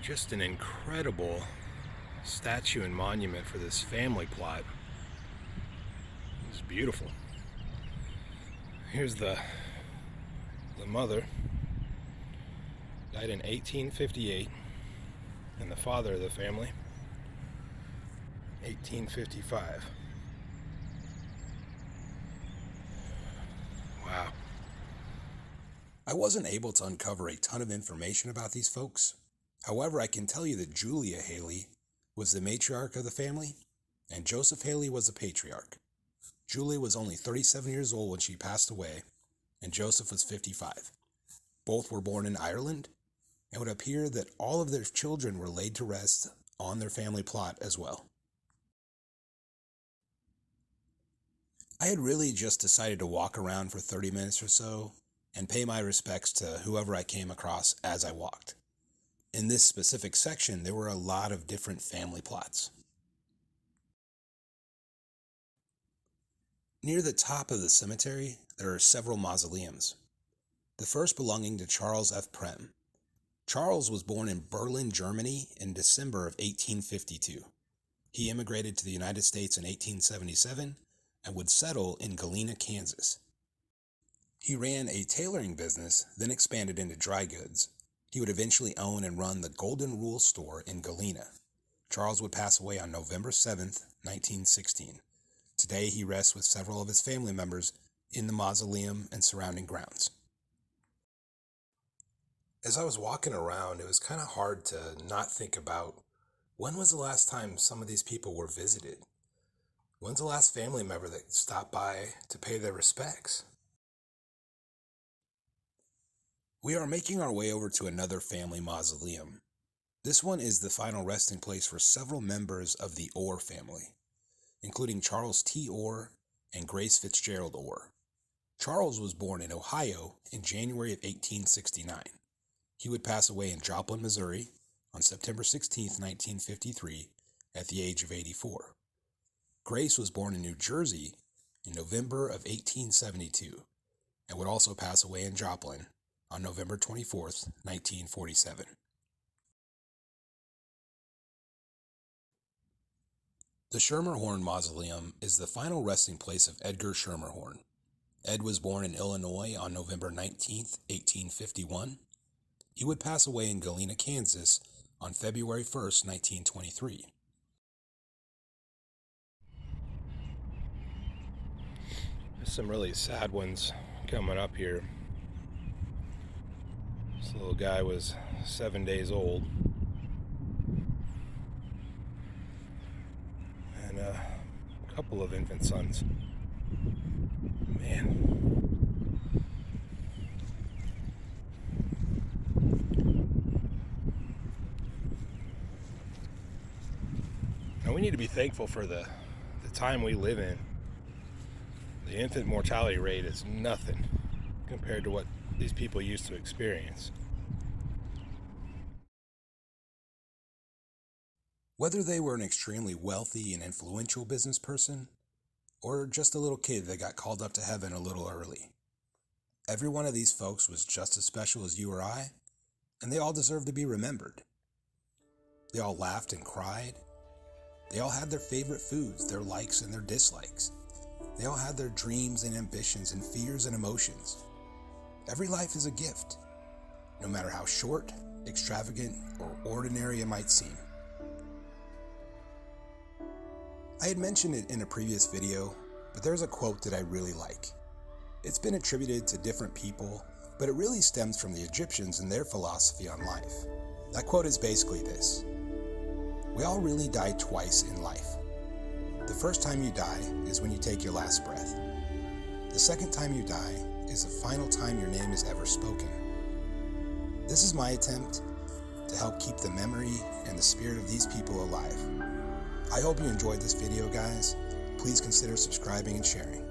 just an incredible statue and monument for this family plot. It's beautiful. Here's the mother, died in 1858, and the father of the family, 1855. Wow. I wasn't able to uncover a ton of information about these folks. However, I can tell you that Julia Haley was the matriarch of the family, and Joseph Haley was the patriarch. Julia was only 37 years old when she passed away, and Joseph was 55. Both were born in Ireland, and it would appear that all of their children were laid to rest on their family plot as well. I had really just decided to walk around for 30 minutes or so and pay my respects to whoever I came across as I walked. In this specific section, there were a lot of different family plots. Near the top of the cemetery, there are several mausoleums. The first belonging to Charles F. Prem. Charles was born in Berlin, Germany in December of 1852. He immigrated to the United States in 1877 and would settle in Galena, Kansas. He ran a tailoring business, then expanded into dry goods. He would eventually own and run the Golden Rule store in Galena. Charles would pass away on November 7th, 1916. Today he rests with several of his family members in the mausoleum and surrounding grounds. As I was walking around, it was kind of hard to not think about when was the last time some of these people were visited? When's the last family member that stopped by to pay their respects? We are making our way over to another family mausoleum. This one is the final resting place for several members of the Orr family, including Charles T. Orr and Grace Fitzgerald Orr. Charles was born in Ohio in January of 1869. He would pass away in Joplin, Missouri on September 16, 1953, at the age of 84. Grace was born in New Jersey in November of 1872 and would also pass away in Joplin on November 24, 1947. The Schermerhorn Mausoleum is the final resting place of Edgar Schermerhorn. Ed was born in Illinois on November 19, 1851. He would pass away in Galena, Kansas on February 1, 1923. There's some really sad ones coming up here. This little guy was 7 days old. And a couple of infant sons. Man. Now we need to be thankful for the time we live in. The infant mortality rate is nothing compared to what these people used to experience. Whether they were an extremely wealthy and influential business person, or just a little kid that got called up to heaven a little early, every one of these folks was just as special as you or I, and they all deserve to be remembered. They all laughed and cried. They all had their favorite foods, their likes and their dislikes. They all had their dreams and ambitions and fears and emotions. Every life is a gift, no matter how short, extravagant, or ordinary it might seem. I had mentioned it in a previous video, but there's a quote that I really like. It's been attributed to different people, but it really stems from the Egyptians and their philosophy on life. That quote is basically this: we all really die twice in life. The first time you die is when you take your last breath. The second time you die is the final time your name is ever spoken. This is my attempt to help keep the memory and the spirit of these people alive. I hope you enjoyed this video, guys. Please consider subscribing and sharing.